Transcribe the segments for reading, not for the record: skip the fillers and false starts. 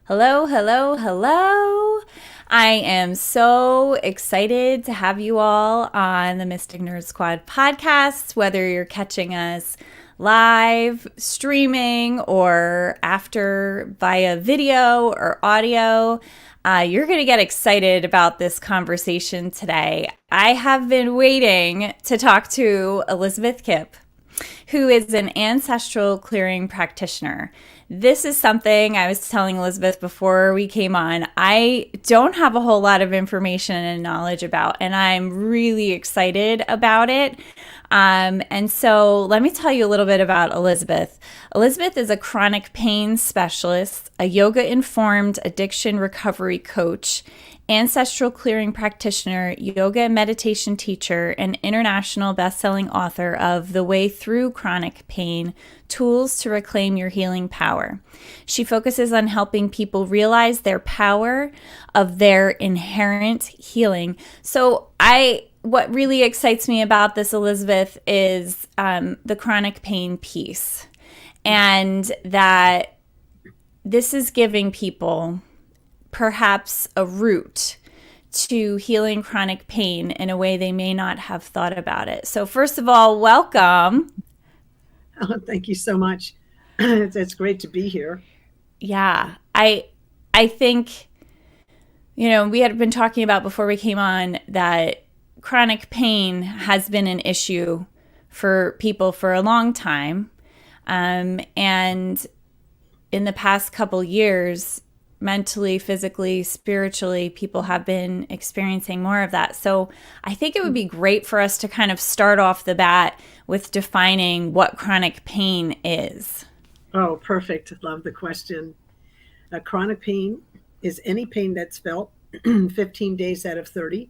Hello, hello, hello. I am so excited to have you all on the Mystic Nerd Squad podcast, whether you're catching us live, streaming, or after via video or audio. You're going to get excited about this conversation today. I have been waiting to talk to Elizabeth Kipp, who is an ancestral clearing practitioner. This is something I was telling Elizabeth before we came on. I don't have a whole lot of information and knowledge about, and I'm really excited about it. And so let me tell you a little bit about Elizabeth. Elizabeth is a chronic pain specialist, a yoga informed addiction recovery coach, ancestral clearing practitioner, yoga and meditation teacher, and international best-selling author of The Way Through Chronic Pain: Tools to Reclaim Your Healing Power. She focuses on helping people realize their power of their inherent healing. What really excites me about this, Elizabeth, is the chronic pain piece, and that this is giving people perhaps a route to healing chronic pain in a way they may not have thought about it. So first of all, welcome. Oh, thank you so much. It's great to be here. Yeah, I think, we had been talking about before we came on that chronic pain has been an issue for people for a long time. And in the past couple years, mentally, physically, spiritually, people have been experiencing more of that. So I think it would be great for us to kind of start off the bat with defining what chronic pain is. Oh, perfect. Love the question. Chronic pain is any pain that's felt 15 days out of 30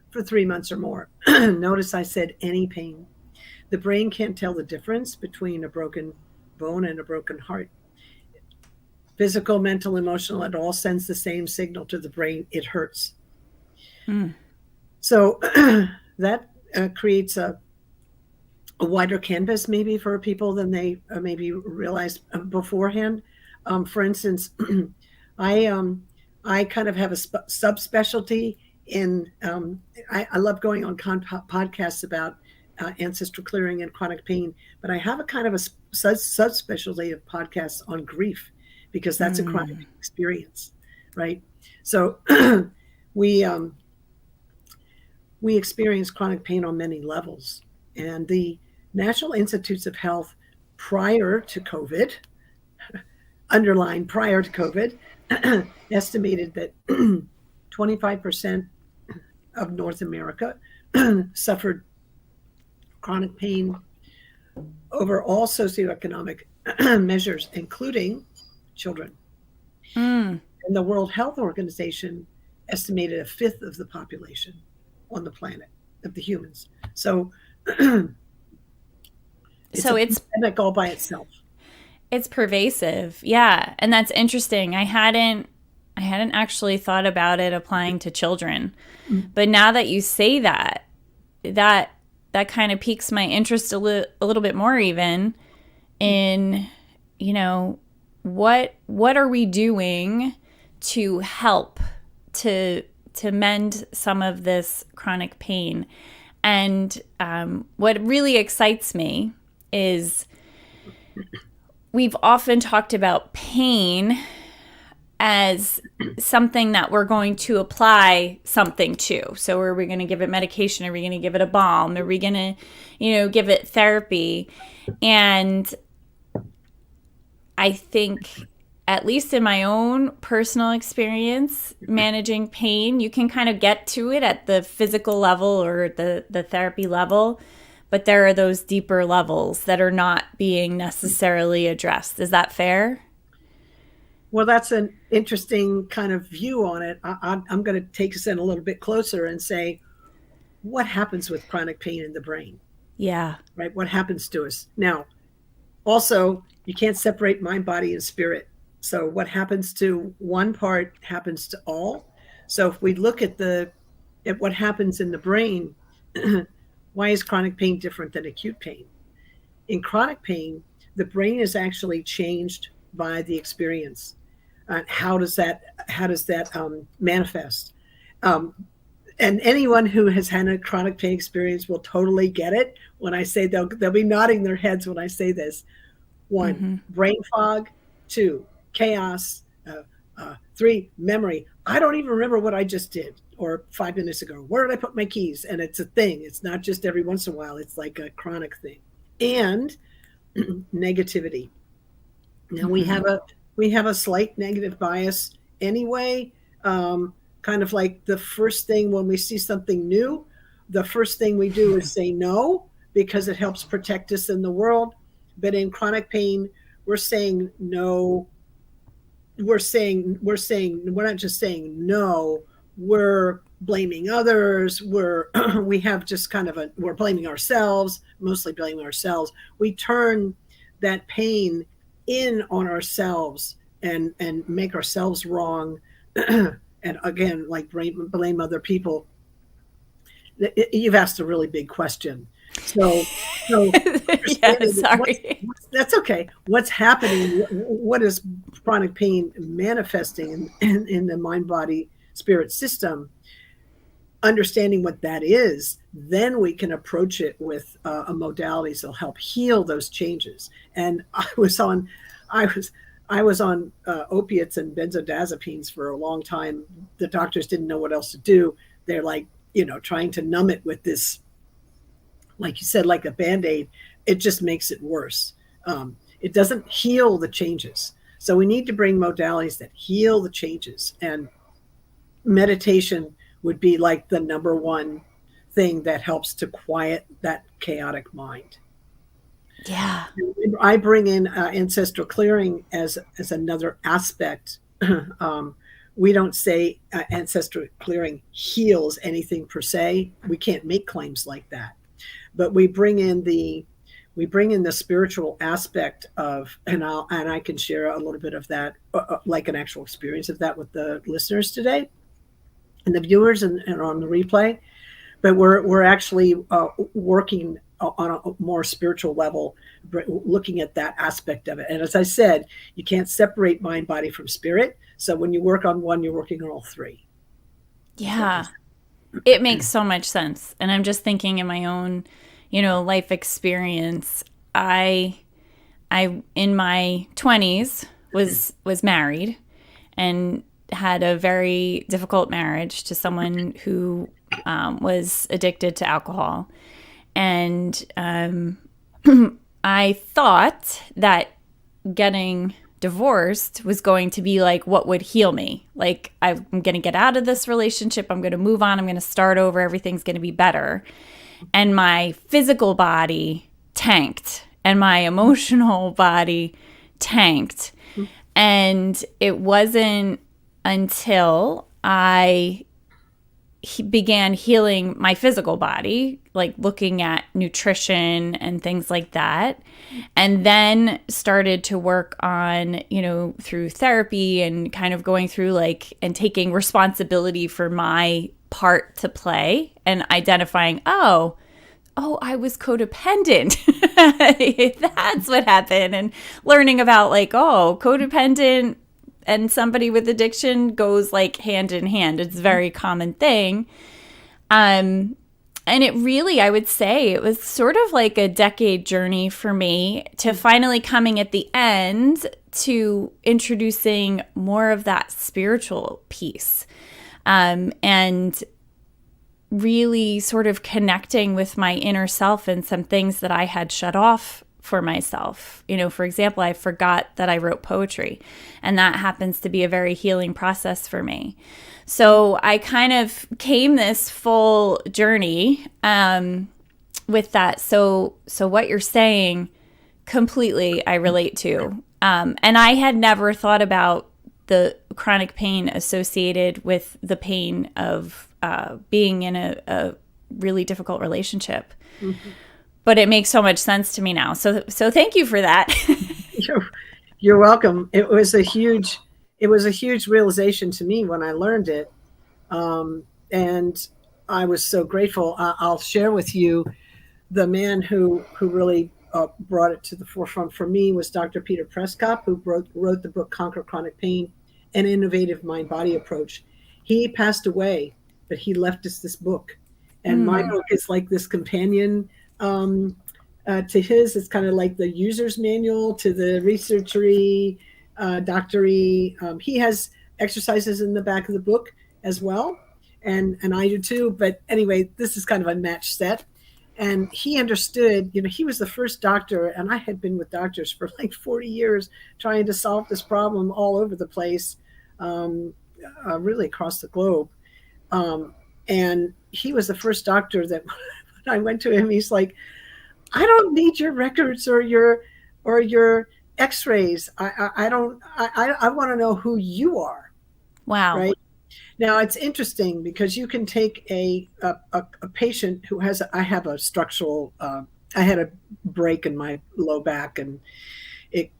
for 3 months or more. Notice I said any pain. The brain can't tell the difference between a broken bone and a broken heart. Physical, mental, emotional, it all sends the same signal to the brain. It hurts. Mm. So that creates a wider canvas maybe for people than they maybe realized beforehand. For instance, I kind of have a subspecialty in. I love going on podcasts about ancestral clearing and chronic pain, but I have a kind of a subspecialty of podcasts on grief because that's a chronic experience, right? So we we experience chronic pain on many levels, and the National Institutes of Health prior to COVID, underlined prior to COVID, estimated that 25% of North America suffered chronic pain over all socioeconomic measures, including children. Mm. And the World Health Organization estimated a fifth of the population on the planet, of the humans. So it's So a it's pandemic all by itself. it's pervasive. Yeah, and that's interesting. I hadn't actually thought about it applying to children. But now that you say that, that that kind of piques my interest a little bit more even in, what are we doing to help to mend some of this chronic pain. And what really excites me is we've often talked about pain as something that we're going to apply something to. So are we going to give it medication? Are we going to give it a balm? Are we going to, give it therapy? And I think, at least in my own personal experience managing pain, you can kind of get to it at the physical level or the therapy level, but there are those deeper levels that are not being necessarily addressed. Is that fair? Well, that's an interesting kind of view on it. I'm going to take us in a little bit closer and say, what happens with chronic pain in the brain, Yeah. right? What happens to us? Now, also, you can't separate mind, body, and spirit. So what happens to one part happens to all. So if we look at what happens in the brain, why is chronic pain different than acute pain? In chronic pain, the brain is actually changed by the experience. how does that manifest? And anyone who has had a chronic pain experience will totally get it when I say, they'll be nodding their heads when I say this. 1, brain fog. 2, chaos. 3, memory. I don't even remember what I just did, or 5 minutes ago. Where did I put my keys? And it's a thing. It's not just every once in a while. It's like a chronic thing. And negativity. Now we have a slight negative bias anyway. Kind of like the first thing when we see something new, the first thing we do is say no, because it helps protect us in the world. But in chronic pain, we're saying no. We're not just saying no, we're blaming others. We have just kind of we're blaming ourselves, mostly blaming ourselves. We turn that pain in on ourselves and make ourselves wrong. And again, like blame other people. You've asked a really big question. So yeah, sorry. That's okay. What's happening? What is chronic pain manifesting in the mind, body, spirit system? Understanding what that is, then we can approach it with a modalities that'll help heal those changes. And I was on opiates and benzodiazepines for a long time. The doctors didn't know what else to do. They're like, trying to numb it with this, like you said, like a Band-Aid. It just makes it worse. It doesn't heal the changes. So we need to bring modalities that heal the changes. And meditation would be like the number one thing that helps to quiet that chaotic mind. Yeah. I bring in ancestral clearing as another aspect. We don't say ancestral clearing heals anything per se. We can't make claims like that. But we bring in the spiritual aspect of, and I can share a little bit of that, like an actual experience of that with the listeners today and the viewers and on the replay. But we're actually working on a more spiritual level, looking at that aspect of it. And as I said, you can't separate mind, body from spirit. So when you work on one, you're working on all three. Yeah, it makes so much sense. And I'm just thinking in my own, life experience. I in my 20s was married and had a very difficult marriage to someone who was addicted to alcohol. And I thought that getting divorced was going to be like what would heal me. Like, I'm going to get out of this relationship. I'm going to move on. I'm going to start over. Everything's going to be better. And my physical body tanked and my emotional body tanked. And it wasn't until I began healing my physical body, like looking at nutrition and things like that, and then started to work on, through therapy and kind of going through and taking responsibility for my part to play and identifying, oh, I was codependent. That's what happened. And learning about codependent and somebody with addiction goes hand in hand. It's a very common thing. And it really, I would say, it was sort of like a decade journey for me to finally coming at the end to introducing more of that spiritual piece. And really sort of connecting with my inner self and some things that I had shut off for myself. For example, I forgot that I wrote poetry, and that happens to be a very healing process for me. So I kind of came this full journey with that. So what you're saying, completely I relate to. And I had never thought about the chronic pain associated with the pain of being in a really difficult relationship. Mm-hmm. But it makes so much sense to me now. So thank you for that. You're welcome. It was a huge realization to me when I learned it. And I was so grateful. I'll share with you the man who really brought it to the forefront for me was Dr. Peter Prescott, who wrote the book Conquer Chronic Pain. an innovative mind-body approach. He passed away, but he left us this book. And my book is like this companion to his. It's kind of like the user's manual to the researchery, doctory. He has exercises in the back of the book as well, and I do too. But anyway, this is kind of a match set. And he understood, he was the first doctor, and I had been with doctors for like 40 years trying to solve this problem all over the place, really across the globe. And he was the first doctor that when I went to him, he's like, I don't need your records or your x-rays. I want to know who you are. Wow. Right. Now, it's interesting because you can take a patient who has, I have a structural, I had a break in my low back, and it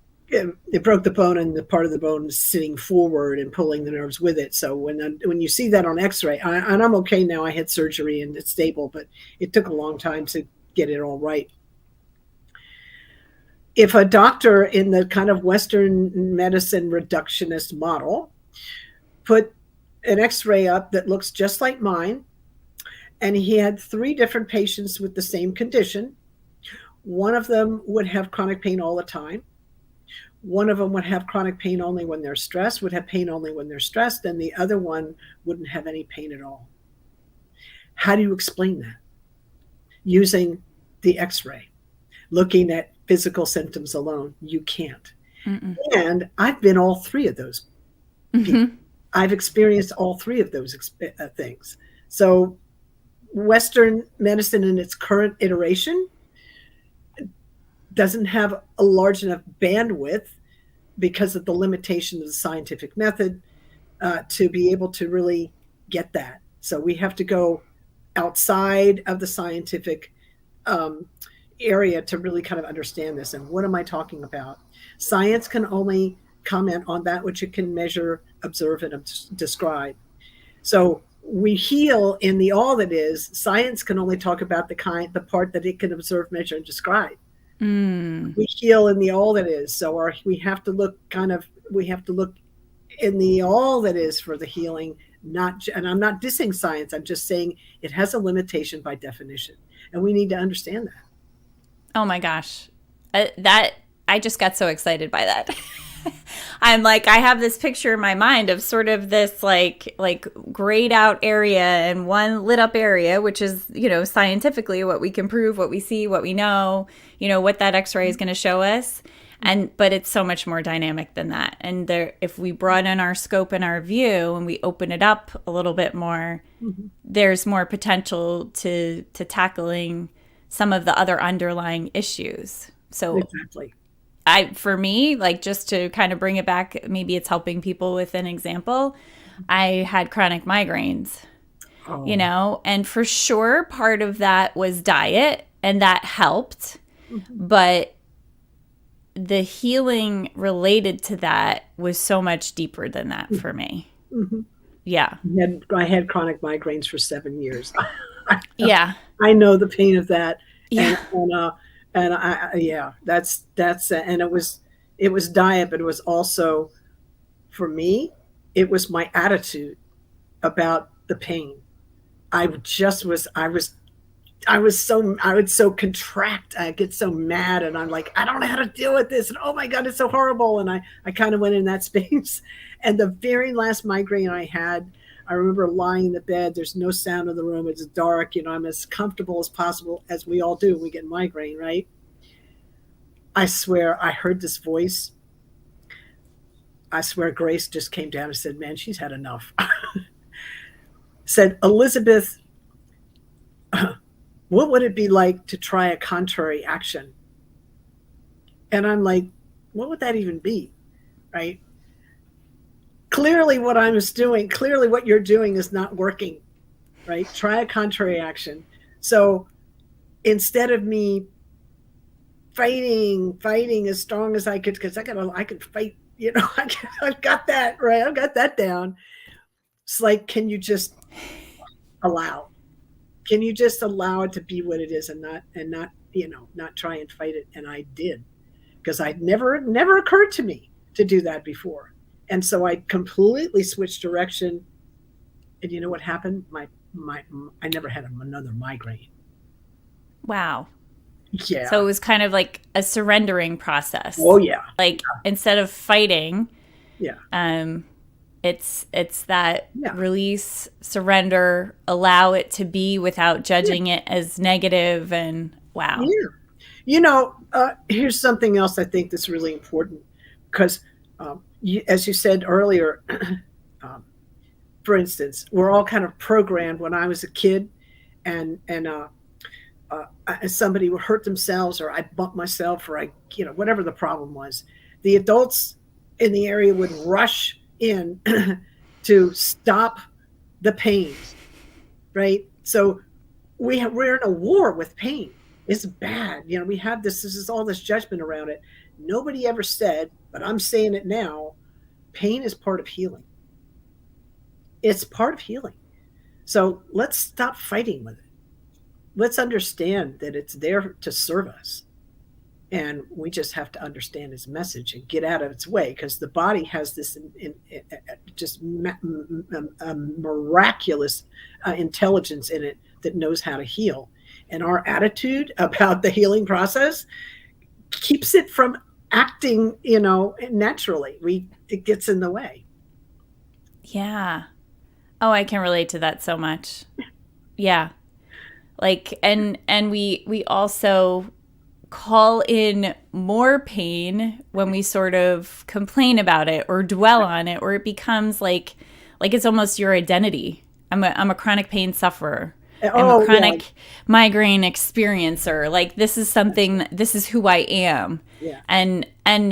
broke the bone, and the part of the bone is sitting forward and pulling the nerves with it. So when you see that on x-ray, and I'm okay now, I had surgery and it's stable, but it took a long time to get it all right. If a doctor in the kind of Western medicine reductionist model put an x-ray up that looks just like mine, and he had 3 different patients with the same condition, one of them would have chronic pain all the time. One of them would have chronic pain only when they're stressed, would have pain only when they're stressed, and the other one wouldn't have any pain at all. How do you explain that? Using the x-ray, looking at physical symptoms alone, you can't. Mm-mm. And I've been all 3 of those people. I've experienced all 3 of those things. So Western medicine in its current iteration doesn't have a large enough bandwidth because of the limitation of the scientific method to be able to really get that. So we have to go outside of the scientific area to really kind of understand this. And what am I talking about? Science can only comment on that which it can measure, observe, and describe. So we heal in the all that is. Science can only talk about the part that it can observe, measure, and describe. We heal in the all that is. So we have to look in the all that is for the healing. And I'm not dissing science. I'm just saying it has a limitation by definition, and we need to understand that. Oh my gosh, I just got so excited by that. I'm like, I have this picture in my mind of sort of this like grayed out area and one lit up area, which is, scientifically what we can prove, what we see, what we know, what that x-ray is going to show us. But it's so much more dynamic than that. And if we broaden our scope and our view and we open it up a little bit more, there's more potential to tackling some of the other underlying issues. So exactly. For me, like, just to kind of bring it back, maybe it's helping people with an example. I had chronic migraines, and for sure part of that was diet, and that helped. But the healing related to that was so much deeper than that for me. Yeah. I had chronic migraines for 7 years. Yeah. I know the pain of that. Yeah. And and it was diet, but it was also, for me, it was my attitude about the pain. I would so contract. I get so mad, and I'm like, I don't know how to deal with this. And oh my God, it's so horrible. And I kind of went in that space. And the very last migraine I had, I remember lying in the bed. There's no sound in the room. It's dark. I'm as comfortable as possible, as we all do when we get migraine, right? I swear I heard this voice. I swear Grace just came down and said, man, she's had enough. Said, Elizabeth, what would it be like to try a contrary action? And I'm like, what would that even be? Right? Clearly what what you're doing is not working, right? Try a contrary action. So instead of me fighting as strong as I could, because I could fight, I've got that, right? I've got that down. It's like, can you just allow? Can you just allow it to be what it is and not try and fight it? And I did, because I'd never occurred to me to do that before. And so I completely switched direction. And you know what happened? My I never had another migraine. Wow. So it Yeah. was kind of like a surrendering Oh process. yeah. Like instead of fighting, Yeah. um, it's that Yeah. release, surrender, allow it to be without Yeah. judging it as negative, and wow. Yeah. Here's something else I think that's really important because, as you said earlier, um, for instance, we're all kind of programmed when I was a kid, and somebody would hurt themselves, or I bumped myself, or whatever the problem was. The adults in the area would rush in to stop the pain, right? So we're in a war with pain. It's bad. We have this is all this judgment around it. Nobody ever said, but I'm saying it now, pain is part of healing. It's part of healing. So let's stop fighting with it. Let's understand that it's there to serve us. And we just have to understand its message and get out of its way, because the body has this just miraculous intelligence in it that knows how to heal. And our attitude about the healing process keeps it from acting, naturally. It gets in the way. Yeah. Oh, I can relate to that so much. Yeah. Like and we also call in more pain when we sort of complain about it or dwell on it, or it becomes like it's almost your identity. I'm a chronic pain sufferer. I'm a Oh yeah, chronic migraine experiencer. Like this is something, this is who I am. yeah. And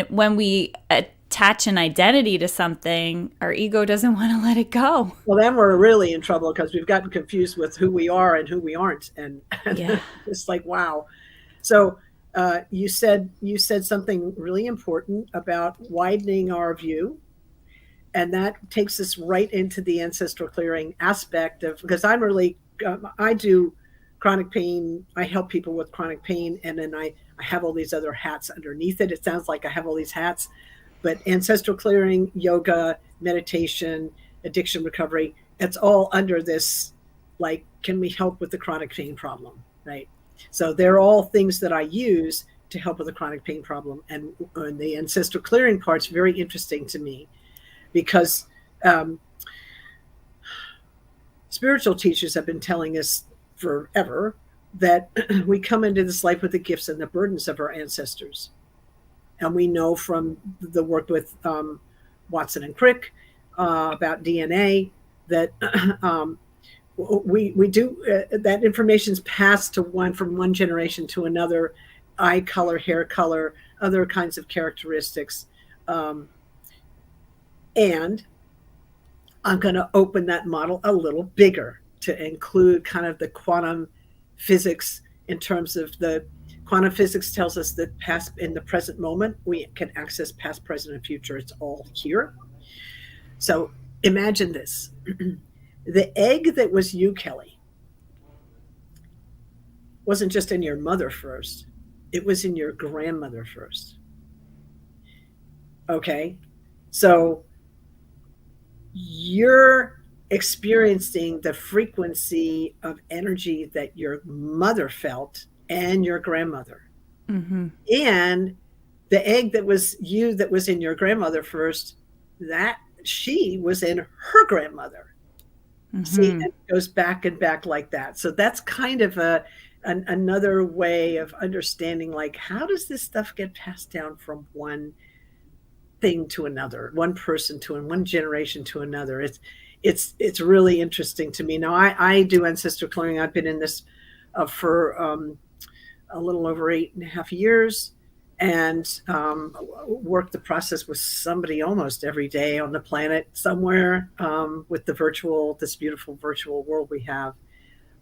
when we attach an identity to something, our ego doesn't want to let it go. Well, then we're really in trouble because we've gotten confused with who we are and who we aren't, and Yeah. it's like wow. So you said something really important about widening our view, and that takes us right into the ancestral clearing aspect of, because I do chronic pain. I help people with chronic pain, and then I have all these other hats underneath it. It sounds like I have all these hats, but ancestral clearing, yoga, meditation, addiction recovery, it's all under this, like, can we help with the chronic pain problem, right? So they're all things that I use to help with the chronic pain problem. And the ancestral clearing part's very interesting to me because um, spiritual teachers have been telling us forever that we come into this life with the gifts and the burdens of our ancestors. And we know from the work with Watson and Crick about DNA that we do that information is passed to from one generation to another. Eye color, hair color, other kinds of characteristics, and I'm going to open that model a little bigger to include kind of the quantum physics, in terms of the quantum physics tells us that past in the present moment we can access past, present, and future. It's all here. So imagine this. The egg that was you, Kelly, wasn't just in your mother first, it was in your grandmother first. Okay. So you're experiencing the frequency of energy that your mother felt and your grandmother. Mm-hmm. And the egg that was you, that was in your grandmother first, that she was in her grandmother. See, Mm-hmm. it goes back and back like that. So that's kind of another way of understanding, like, how does this stuff get passed down from one thing to another, one person to one generation to another? It's really interesting to me. Now I do ancestral clearing. I've been in this for a little over 8.5 years, and work the process with somebody almost every day on the planet somewhere, with this beautiful virtual world we have.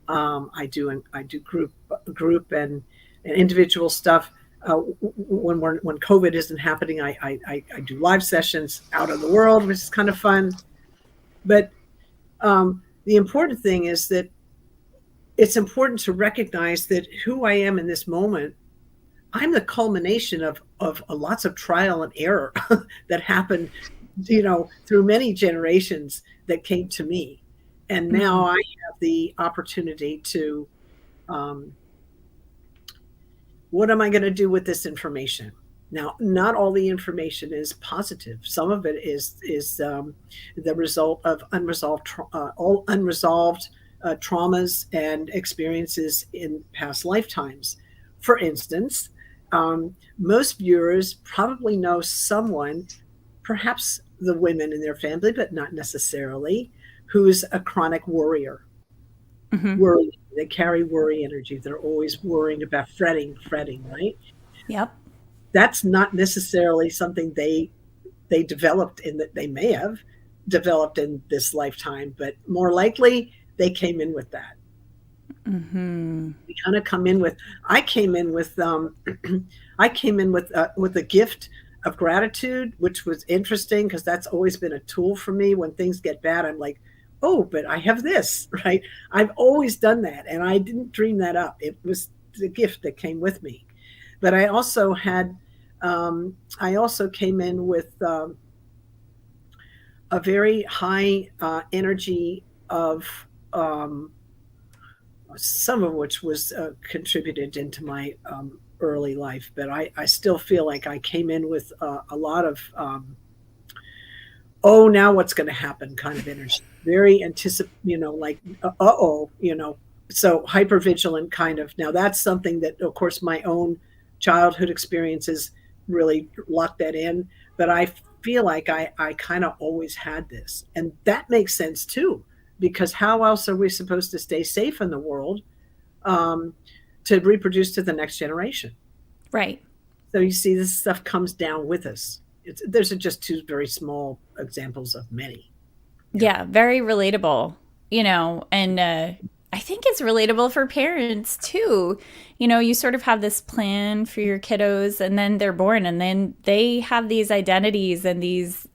I do group and individual stuff. When COVID isn't happening, I do live sessions out in the world, which is kind of fun. But the important thing is that it's important to recognize that who I am in this moment, I'm the culmination of lots of trial and error that happened through many generations that came to me. And now I have the opportunity to, what am I going to do with this information? Now, not all the information is positive. Some of it is the result of all unresolved traumas and experiences in past lifetimes. For instance, most viewers probably know someone, perhaps the women in their family, but not necessarily, who's a chronic worrier. Worry. They carry worry energy. They're always worrying about fretting, right? Yep. That's not necessarily something they developed in that they may have developed in this lifetime, but more likely they came in with that. We kind of come in with. I came in with. I came in with a gift of gratitude, which was interesting because that's always been a tool for me. When things get bad, I'm like, oh, but I have this, right? I've always done that, and I didn't dream that up. It was the gift that came with me. But I also had, I also came in with a very high energy of some of which was contributed into my early life. But I still feel like I came in with a lot of, oh, now what's going to happen kind of energy. Very like, so hypervigilant kind of. Now that's something that, of course, my own childhood experiences really locked that in. But I feel like I kind of always had this. And that makes sense too, because how else are we supposed to stay safe in the world to reproduce to the next generation? Right. So you see, this stuff comes down with us. There's just two very small examples of many. Yeah, very relatable, and I think it's relatable for parents too. You sort of have this plan for your kiddos and then they're born and then they have these identities and these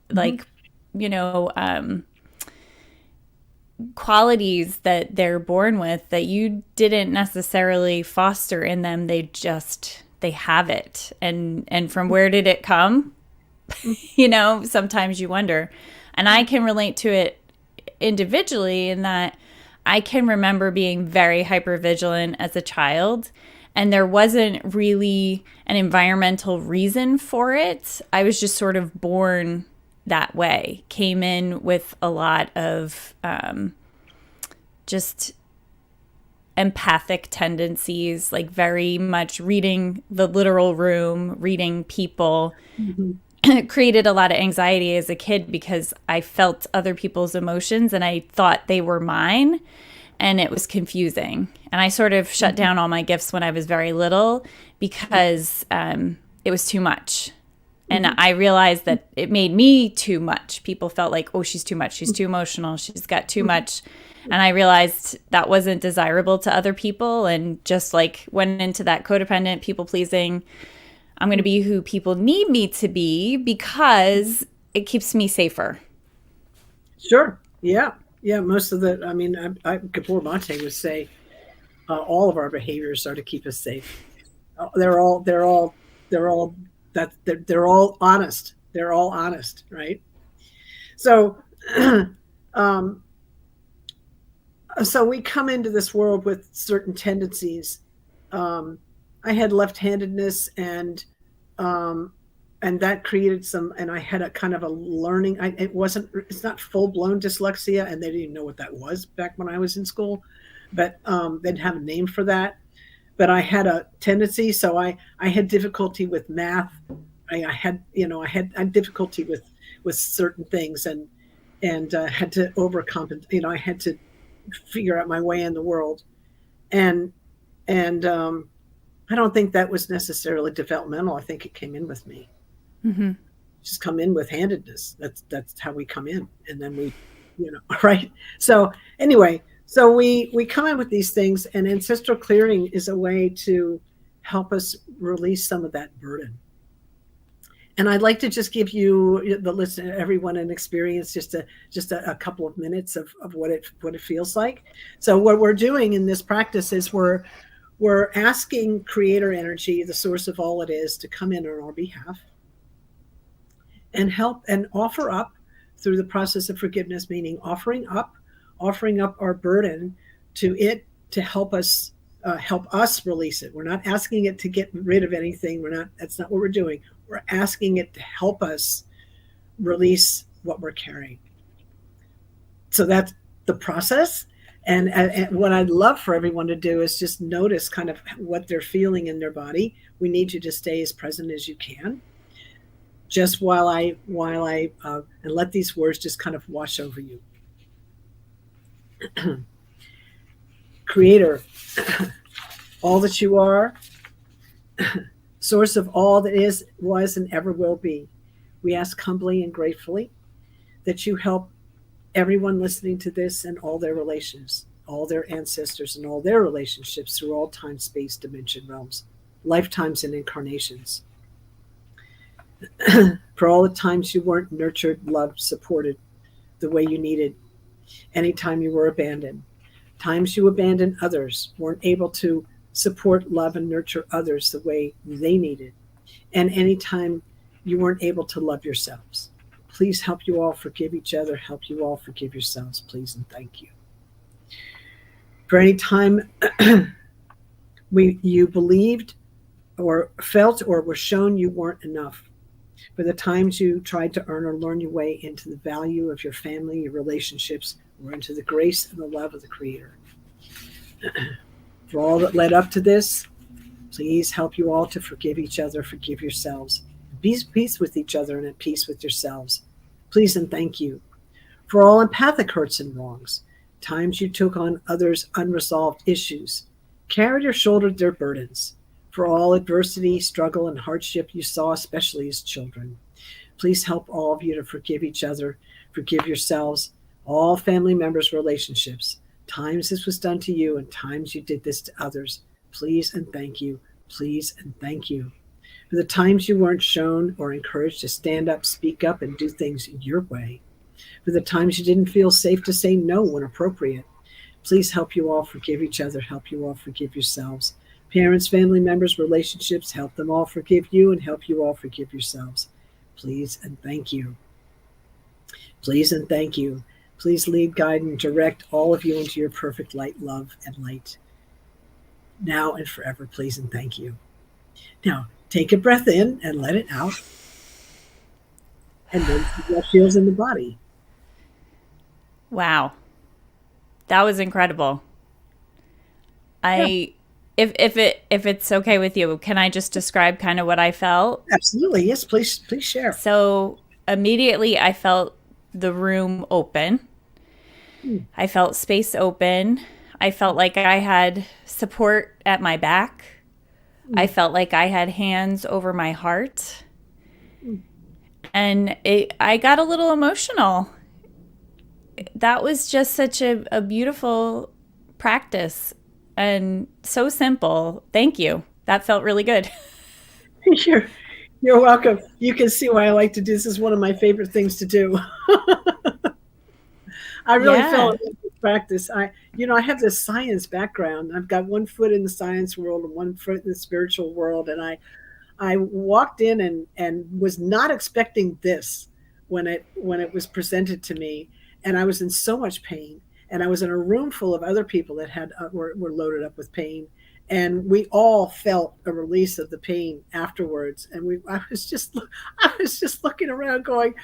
qualities that they're born with that you didn't necessarily foster in them. They have it. And from where did it come? Sometimes you wonder. And I can relate to it individually in that I can remember being very hypervigilant as a child, and there wasn't really an environmental reason for it. I was just sort of born that way, came in with a lot of just empathic tendencies, like very much reading the literal room, reading people. It created a lot of anxiety as a kid because I felt other people's emotions and I thought they were mine, and it was confusing. And I sort of shut down all my gifts when I was very little because it was too much. And I realized that it made me too much. People felt like, oh, she's too much. She's too emotional. She's got too much. And I realized that wasn't desirable to other people, and just like went into that codependent people pleasing. I'm going to be who people need me to be because it keeps me safer. Sure. Yeah. Yeah. Most of the, Gabor Mate would say all of our behaviors are to keep us safe. They're all honest. They're all honest. Right. So, so we come into this world with certain tendencies. I had left-handedness, and that created some, and I had a kind of a learning. It's not full-blown dyslexia, and they didn't even know what that was back when I was in school, but they didn't have a name for that. But I had a tendency, so I had difficulty with math. I had difficulty with certain things, and had to overcompensate. I had to figure out my way in the world, and I don't think that was necessarily developmental. I think it came in with me. Just come in with handedness. That's how we come in, and then we, right. So anyway, so we come in with these things, and ancestral clearing is a way to help us release some of that burden. And I'd like to just give you, the listener, everyone, an experience, just a couple of minutes of what it feels like. So what we're doing in this practice is we're asking creator energy, the source of all it is, to come in on our behalf. and help and offer up through the process of forgiveness, meaning offering up our burden to it to help us release it. We're not asking it to get rid of anything. That's not what we're doing. We're asking it to help us release what we're carrying. So that's the process. And what I'd love for everyone to do is just notice kind of what they're feeling in their body. We need you to stay as present as you can, just while I and let these words just kind of wash over you. Creator, all that you are, source of all that is, was, and ever will be. We ask humbly and gratefully that you help everyone listening to this and all their relations, all their ancestors and all their relationships through all time, space, dimension, realms, lifetimes, and incarnations. For all the times you weren't nurtured, loved, supported the way you needed, anytime you were abandoned, times you abandoned others, weren't able to support, love, and nurture others the way they needed, and anytime you weren't able to love yourselves. Please help you all forgive each other, help you all forgive yourselves, please, and thank you. For any time you believed or felt or were shown you weren't enough, for the times you tried to earn or learn your way into the value of your family, your relationships, or into the grace and the love of the Creator. For all that led up to this, please help you all to forgive each other, forgive yourselves, be at peace with each other and at peace with yourselves. Please and thank you. For all empathic hurts and wrongs, times you took on others' unresolved issues, carried or shouldered their burdens. For all adversity, struggle, and hardship you saw, especially as children. Please help all of you to forgive each other, forgive yourselves, all family members' relationships. Times this was done to you and times you did this to others. Please and thank you. Please and thank you. For the times you weren't shown or encouraged to stand up, speak up, and do things your way. For the times you didn't feel safe to say no when appropriate. Please help you all forgive each other, help you all forgive yourselves. Parents, family members, relationships, help them all forgive you and help you all forgive yourselves. Please and thank you. Please and thank you. Please lead, guide, and direct all of you into your perfect light, love, and light. Now and forever, please and thank you. Now, take a breath in and let it out. And then see what feels in the body. Wow. That was incredible. If it's okay with you, can I just describe kind of what I felt? Absolutely. Yes, please share. So immediately I felt the room open. I felt space open. I felt like I had support at my back. I felt like I had hands over my heart. And I got a little emotional. That was just such a beautiful practice and so simple. Thank you. That felt really good. You're welcome. You can see why I like to do this. Is one of my favorite things to do. I really felt in this practice. I have this science background. I've got one foot in the science world and one foot in the spiritual world. And I walked in and was not expecting this when it was presented to me. And I was in so much pain. And I was in a room full of other people that were loaded up with pain. And we all felt a release of the pain afterwards. And I was just looking around going,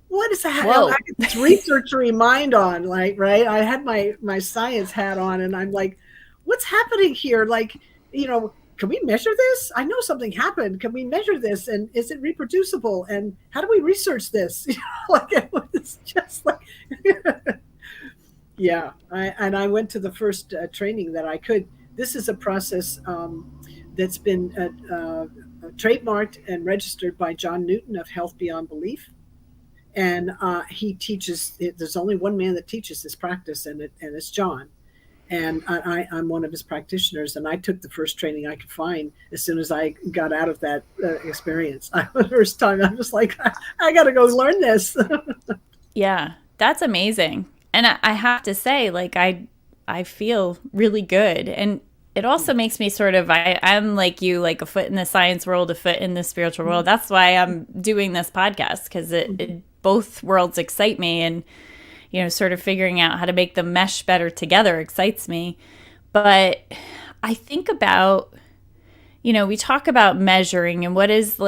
what is that? I had this researchery mind on, like, right? I had my science hat on and I'm like, what's happening here? Like, can we measure this? I know something happened. Can we measure this? And is it reproducible? And how do we research this? Like, it was just like, yeah. I went to the first training that I could. This is a process that's been trademarked and registered by John Newton of Health Beyond Belief. And he teaches, there's only one man that teaches this practice, and it's John. And I'm one of his practitioners, and I took the first training I could find as soon as I got out of that experience. The first time I was like, I got to go learn this. Yeah, that's amazing. And I have to say, like, I feel really good. And it also makes me sort of, I'm like you, like a foot in the science world, a foot in the spiritual world. That's why I'm doing this podcast, because both worlds excite me, and, sort of figuring out how to make them mesh better together excites me. But I think about, we talk about measuring and what is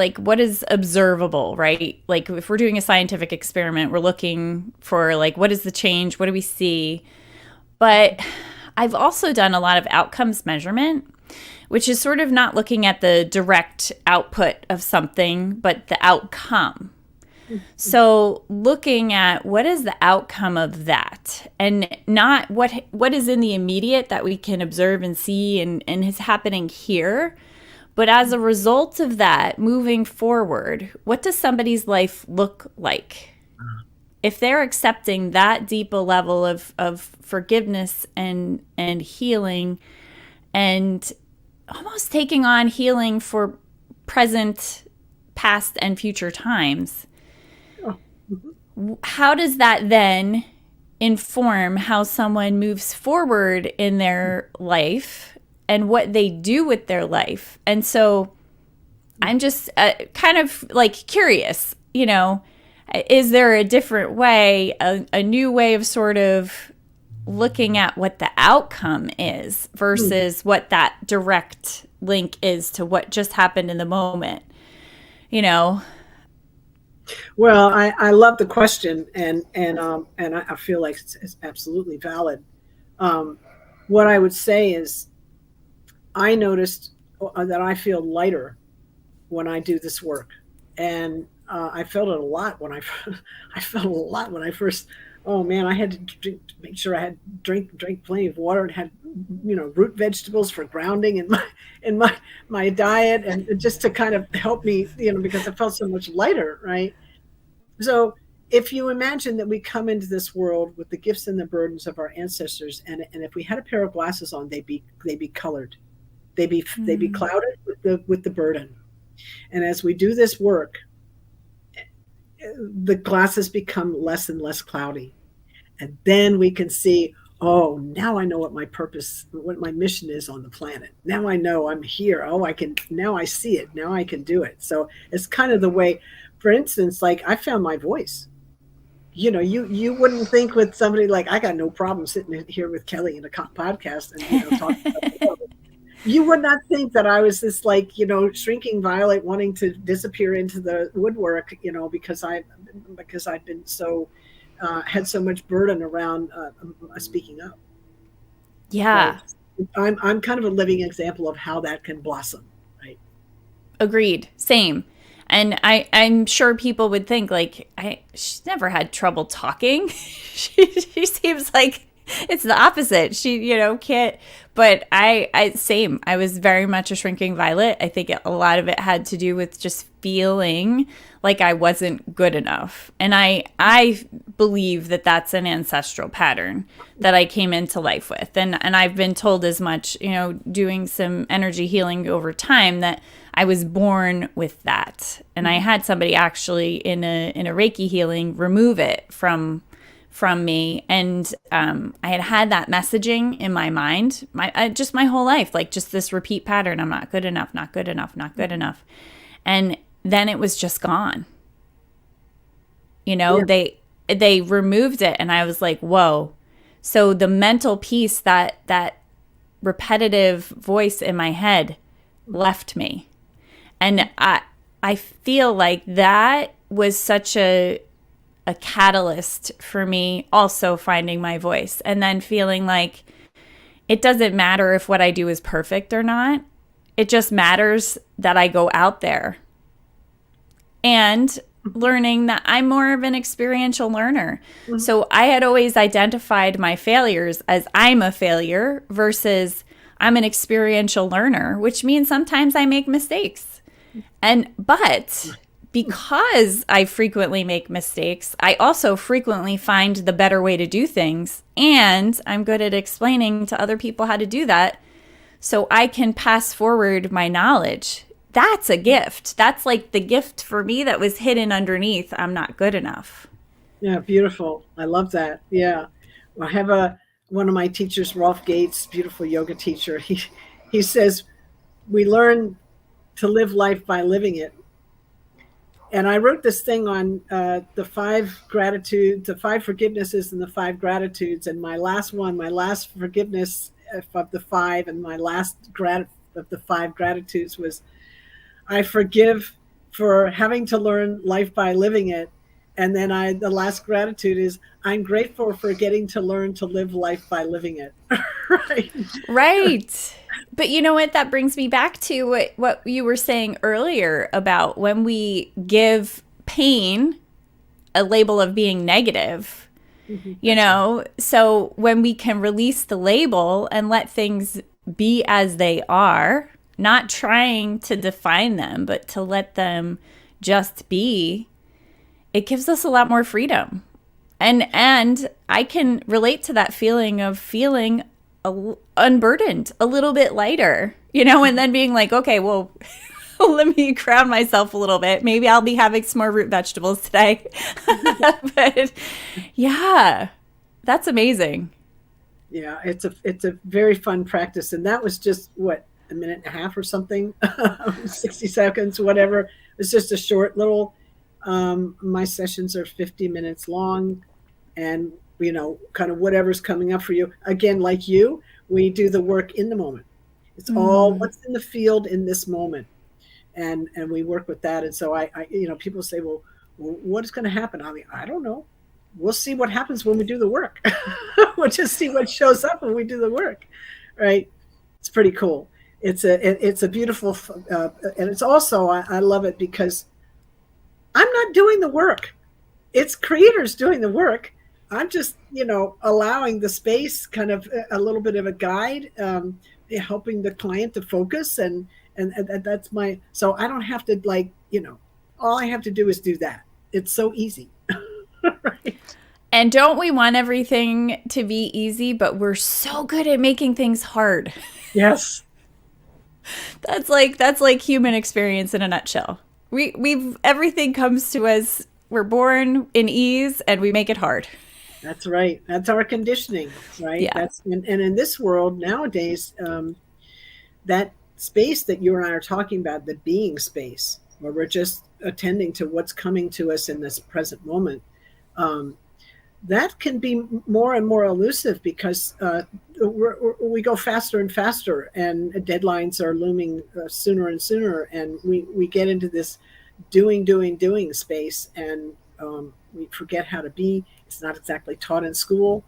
observable, right? Like if we're doing a scientific experiment, we're looking for like, what is the change? What do we see? But I've also done a lot of outcomes measurement, which is sort of not looking at the direct output of something, but the outcome. So looking at what is the outcome of that, and not what is in the immediate that we can observe and see and is happening here, but as a result of that, moving forward, what does somebody's life look like? If they're accepting that deep a level of forgiveness and healing, and almost taking on healing for present, past, and future times, how does that then inform how someone moves forward in their life and what they do with their life? And so I'm just kind of like curious, is there a different way, a new way of sort of looking at what the outcome is versus what that direct link is to what just happened in the moment, Well, I love the question, and I feel like it's absolutely valid. What I would say is, I noticed that I feel lighter when I do this work, and I felt it a lot when I felt a lot when I first. Oh man, I had to make sure I had drink plenty of water and had root vegetables for grounding in my diet, and just to kind of help me, because I felt so much lighter, right? So if you imagine that we come into this world with the gifts and the burdens of our ancestors, and if we had a pair of glasses on, they'd be colored, they'd be clouded with the burden. And as we do this work, the glasses become less and less cloudy. And then we can see, oh, now I know what my purpose, what my mission is on the planet. Now I know I'm here. Oh, now I see it. Now I can do it. So it's kind of the way, for instance, like I found my voice. You wouldn't think with somebody like, I got no problem sitting here with Kelly in a podcast and, talking about the world. You would not think that I was this shrinking violet wanting to disappear into the woodwork, because I've been so, had so much burden around speaking up. Yeah. Right? I'm kind of a living example of how that can blossom, right? Agreed. Same. And I'm sure people would think like, she's never had trouble talking. she seems like it's the opposite. She, can't. But same. I was very much a shrinking violet. I think a lot of it had to do with just feeling like I wasn't good enough. And I believe that that's an ancestral pattern that I came into life with. And I've been told as much, doing some energy healing over time, that I was born with that. And I had somebody actually in a Reiki healing remove it from me, and I had that messaging in my mind, my whole life, like just this repeat pattern. I'm not good enough, not good enough, not good enough. And then it was just gone. Yeah. They removed it, and I was like, whoa. So the mental piece, that repetitive voice in my head left me. And I feel like that was such a catalyst for me also finding my voice, and then feeling like it doesn't matter if what I do is perfect or not. It just matters that I go out there, and learning that I'm more of an experiential learner. Mm-hmm. So I had always identified my failures as I'm a failure versus I'm an experiential learner, which means sometimes I make mistakes. But because I frequently make mistakes, I also frequently find the better way to do things. And I'm good at explaining to other people how to do that, so I can pass forward my knowledge. That's a gift. That's like the gift for me that was hidden underneath I'm not good enough. Yeah, beautiful. I love that. Yeah. I have one of my teachers, Rolf Gates, beautiful yoga teacher. he says, we learn to live life by living it. And I wrote this thing on the 5 forgivenesses and the 5 gratitudes. And my last forgiveness of the 5, and my last of the 5 gratitudes was, I forgive for having to learn life by living it. And then the last gratitude is, I'm grateful for getting to learn to live life by living it. Right. Right. But you know what? That brings me back to what you were saying earlier about when we give pain a label of being negative, you That's right. know? So when we can release the label and let things be as they are, not trying to define them, but to let them just be, it gives us a lot more freedom. And I can relate to that feeling of feeling unburdened, a little bit lighter, you know, and then being like, okay, well, let me ground myself a little bit. Maybe I'll be having some more root vegetables today. But yeah, that's amazing. Yeah, it's a very fun practice, and that was just what, a minute and a half or something, 60 seconds, whatever. It's just a short little. My sessions are 50 minutes long, and kind of whatever's coming up for you. Again, like you, we do the work in the moment. It's all Mm. what's in the field in this moment, and we work with that. And so people say, well, what is going to happen? I mean, I don't know. We'll see what happens when we do the work. We'll just see what shows up when we do the work, right? It's pretty cool. It's a beautiful, and it's also, I love it because I'm not doing the work. It's creators doing the work. I'm just, allowing the space, kind of a little bit of a guide, helping the client to focus, and that's so I don't have to, all I have to do is do that. It's so easy. Right. And don't we want everything to be easy, but we're so good at making things hard. Yes. That's like human experience in a nutshell. We've everything comes to us. We're born in ease and we make it hard. That's right. That's our conditioning, right? Yeah. And in this world nowadays, that space that you and I are talking about, the being space, where we're just attending to what's coming to us in this present moment, um, that can be more and more elusive because we go faster and faster, and deadlines are looming sooner and sooner, and we get into this doing space, and we forget how to be. It's not exactly taught in school.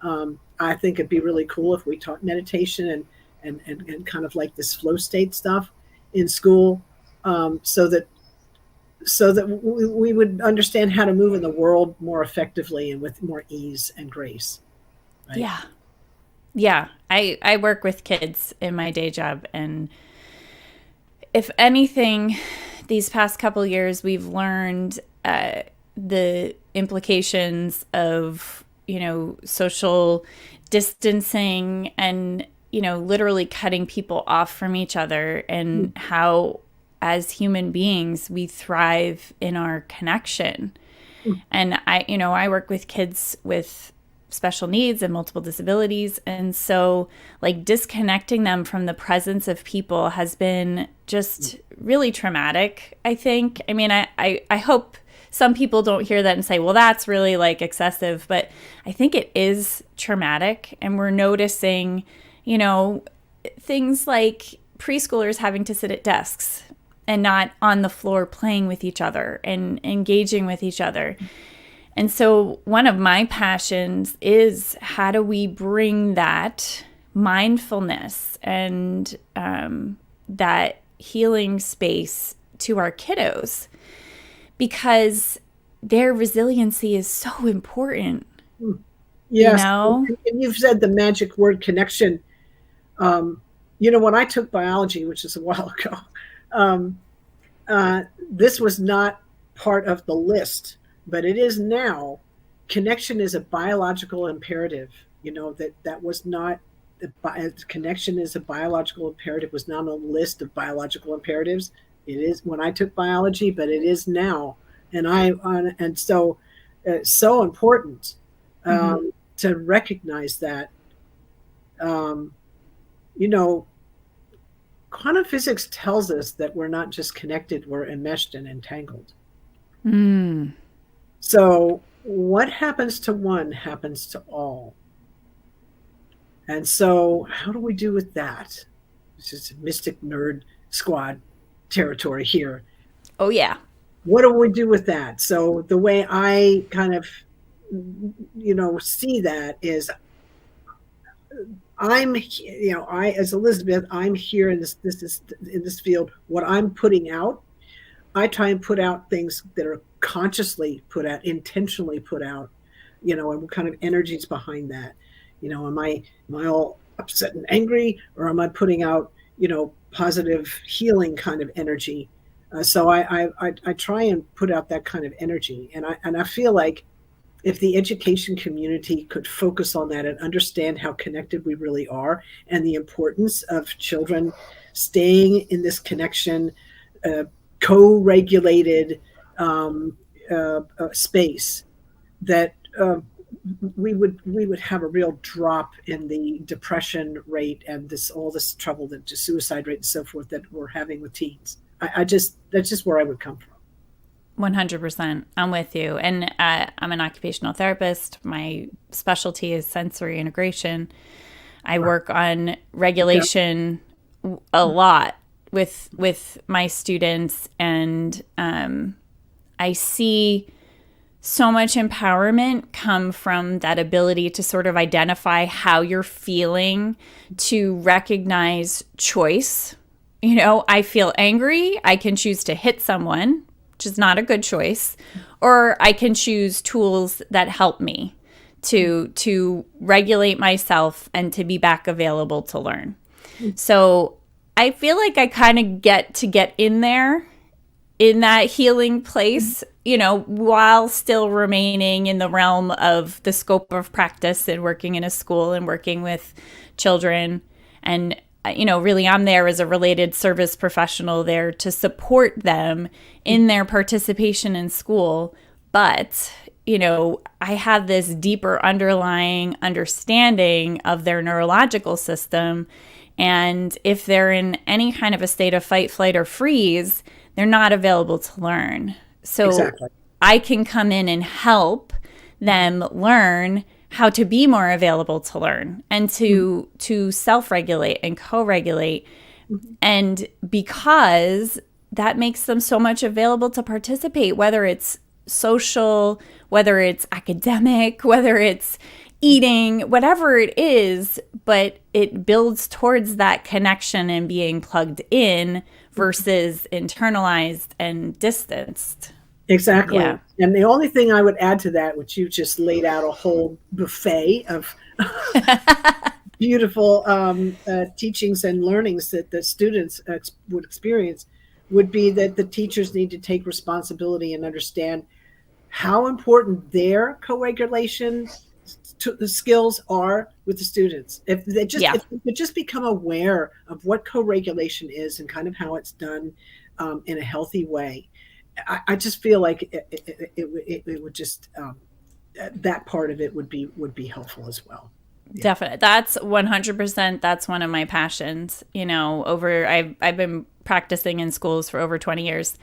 I think it'd be really cool if we taught meditation and kind of like this flow state stuff in school, so that we would understand how to move in the world more effectively and with more ease and grace, right? Yeah. Yeah. I work with kids in my day job, and if anything, these past couple years we've learned the implications of, social distancing and, literally cutting people off from each other, and how as human beings we thrive in our connection. And I work with kids with special needs and multiple disabilities. And so, like, disconnecting them from the presence of people has been just really traumatic, I think. I mean, I hope some people don't hear that and say, well, that's really like excessive. But I think it is traumatic. And we're noticing, things like preschoolers having to sit at desks and not on the floor playing with each other and engaging with each other. And so one of my passions is, how do we bring that mindfulness and that healing space to our kiddos, because their resiliency is so important, Yes. And you've said the magic word, connection. When I took biology, which is a while ago, this was not part of the list, but it is now. Connection is a biological imperative. That was not, connection is a biological imperative, was not on a list of biological imperatives. It is when I took biology, but it is now. And so it's so important, um, Mm-hmm. to recognize that, um, you know quantum physics tells us that we're not just connected, we're enmeshed and entangled. Mm. So what happens to one happens to all. And so how do we do with that? This is mystic nerd squad territory here. Oh, yeah. What do we do with that? So the way I kind of, see that is as Elizabeth, I'm here in this field. What I'm putting out, I try and put out things that are consciously put out, intentionally put out, and what kind of energies behind that. Am I all upset and angry, or am I putting out, positive healing kind of energy? So I try and put out that kind of energy, and I feel like if the education community could focus on that and understand how connected we really are and the importance of children staying in this connection, co-regulated space, that we would have a real drop in the depression rate and all this trouble, that just suicide rate and so forth that we're having with teens. That's just where I would come from. 100%. I'm with you. And I'm an occupational therapist. My specialty is sensory integration. I work on regulation a lot with my students, and I see so much empowerment come from that ability to sort of identify how you're feeling, to recognize choice. I feel angry. I can choose to hit someone, which is not a good choice, or I can choose tools that help me to regulate myself and to be back available to learn. So I feel like I kind of get in there, in that healing place, while still remaining in the realm of the scope of practice and working in a school and working with children. And really I'm there as a related service professional there to support them in their participation in school. But, I have this deeper underlying understanding of their neurological system. And if they're in any kind of a state of fight, flight, or freeze, they're not available to learn. So exactly. I can come in and help them learn how to be more available to learn and to self-regulate and co-regulate. And because that makes them so much available to participate, whether it's social, whether it's academic, whether it's eating, whatever it is, but it builds towards that connection and being plugged in versus internalized and distanced. Exactly. Yeah. And the only thing I would add to that, which you just laid out a whole buffet of beautiful teachings and learnings that the students would experience, would be that the teachers need to take responsibility and understand how important their co-regulation skills are with the students. If they just become aware of what co-regulation is and kind of how it's done in a healthy way, I just feel like it would just that part of it would be helpful as well. Yeah. Definitely. That's 100%. That's one of my passions. I've been practicing in schools for over 20 years.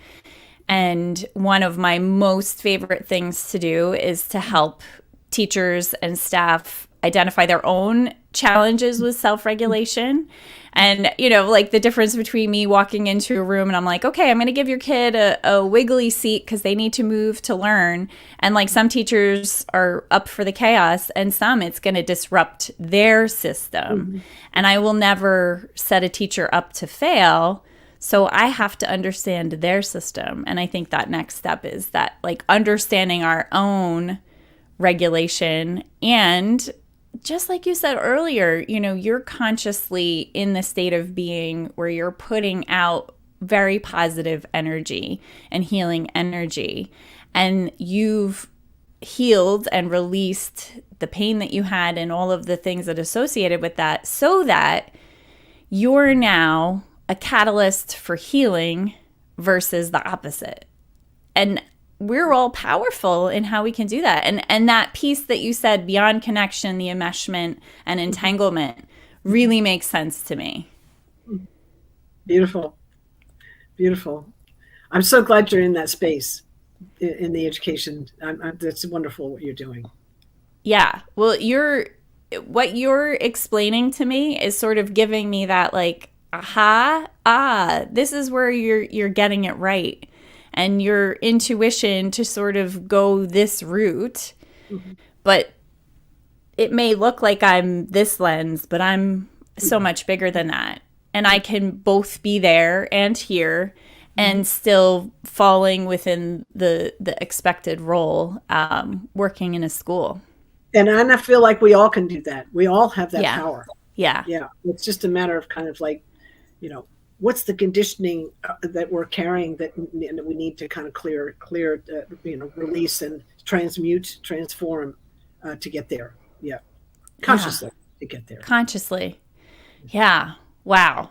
And one of my most favorite things to do is to help teachers and staff identify their own challenges with self-regulation. And, like the difference between me walking into a room and I'm like, okay, I'm going to give your kid a wiggly seat because they need to move to learn. And like some teachers are up for the chaos and some it's going to disrupt their system. Mm-hmm. And I will never set a teacher up to fail. So I have to understand their system. And I think that next step is that like understanding our own regulation. And just like you said earlier, you're consciously in the state of being where you're putting out very positive energy and healing energy. And you've healed and released the pain that you had and all of the things that associated with that, so that you're now a catalyst for healing versus the opposite. And we're all powerful in how we can do that. And that piece that you said, beyond connection, the enmeshment and entanglement, really makes sense to me. Beautiful. Beautiful. I'm so glad you're in that space in the education. That's wonderful what you're doing. Yeah. Well, what you're explaining to me is sort of giving me that like, aha, this is where you're getting it right. And your intuition to sort of go this route, Mhm. but it may look like I'm this lens, but I'm so Mhm. much bigger than that. And I can both be there and here Mhm. and still falling within the expected role, working in a school. And I feel like we all can do that. We all have that Yeah. power. Yeah. Yeah. It's just a matter of kind of like, you know, what's the conditioning that we're carrying that we need to kind of clear, release and transmute, transform to get there. Yeah. Yeah. Consciously to get there. Consciously. Yeah. Wow.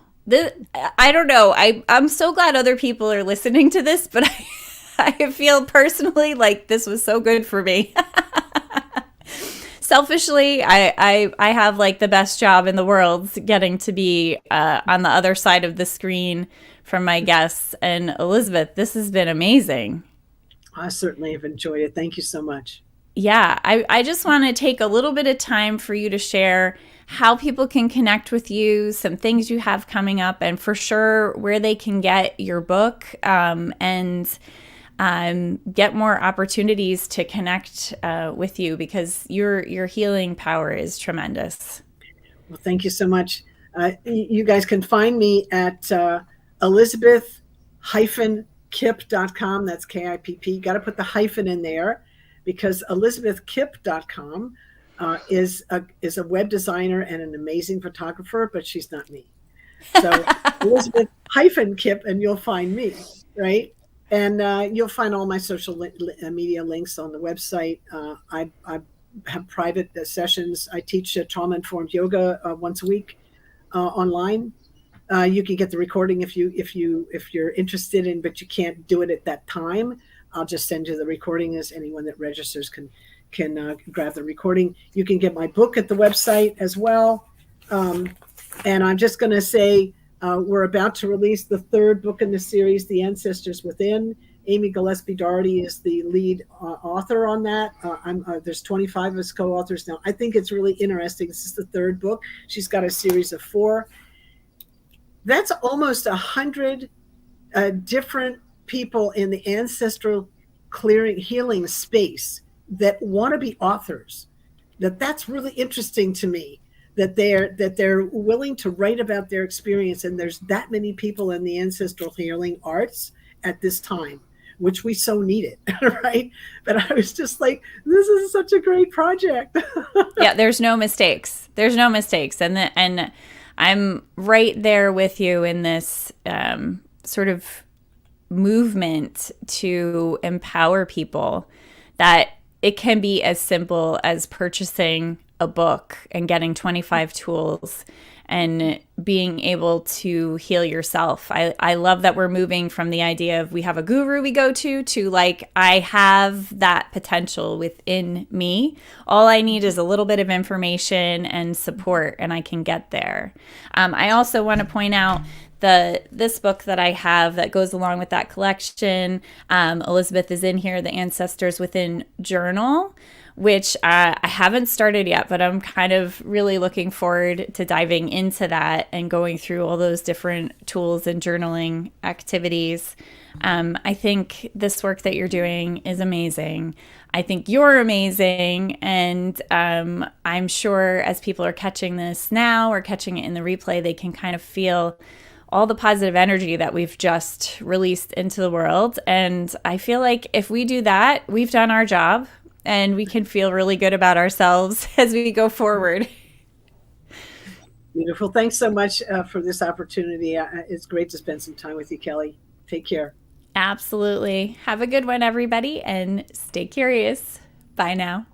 I don't know. I'm so glad other people are listening to this, but I feel personally like this was so good for me. Selfishly, I have like the best job in the world getting to be on the other side of the screen from my guests. And Elizabeth, this has been amazing. I certainly have enjoyed it. Thank you so much. Yeah, I just want to take a little bit of time for you to share how people can connect with you, some things you have coming up, and for sure where they can get your book, and get more opportunities to connect with you, because your healing power is tremendous. Well, thank you so much. You guys can find me at Elizabeth-Kipp.com. That's Kipp. Got to put the hyphen in there because ElizabethKipp.com is a web designer and an amazing photographer, but she's not me. So Elizabeth-Kipp, and you'll find me, right? And you'll find all my social media links on the website. I have private sessions. I teach trauma-informed yoga once a week online. You can get the recording if you're interested in, but you can't do it at that time. I'll just send you the recording, as anyone that registers can grab the recording. You can get my book at the website as well. And I'm just going to say we're about to release the third book in the series, The Ancestors Within. Amy Gillespie Doherty is the lead author on that. There's 25 of us co-authors now. I think it's really interesting. This is the third book. She's got a series of 4. That's almost 100 different people in the ancestral clearing healing space that want to be authors. That's really interesting to me, that they're willing to write about their experience, and there's that many people in the ancestral healing arts at this time, which we so needed. Right? But I was just like, this is such a great project. Yeah, there's no mistakes. There's no mistakes, and I'm right there with you in this sort of movement to empower people, that it can be as simple as purchasing a book and getting 25 tools and being able to heal yourself. I love that we're moving from the idea of we have a guru we go to like, I have that potential within me. All I need is a little bit of information and support, and I can get there. I also want to point out this book that I have that goes along with that collection. Elizabeth is in here, the Ancestors Within Journal, which I haven't started yet, but I'm kind of really looking forward to diving into that and going through all those different tools and journaling activities. I think this work that you're doing is amazing. I think you're amazing. And I'm sure as people are catching this now or catching it in the replay, they can kind of feel all the positive energy that we've just released into the world. And I feel like if we do that, we've done our job, and we can feel really good about ourselves as we go forward. Beautiful. Thanks so much for this opportunity. It's great to spend some time with you, Kelly. Take care. Absolutely. Have a good one, everybody, and stay curious. Bye now.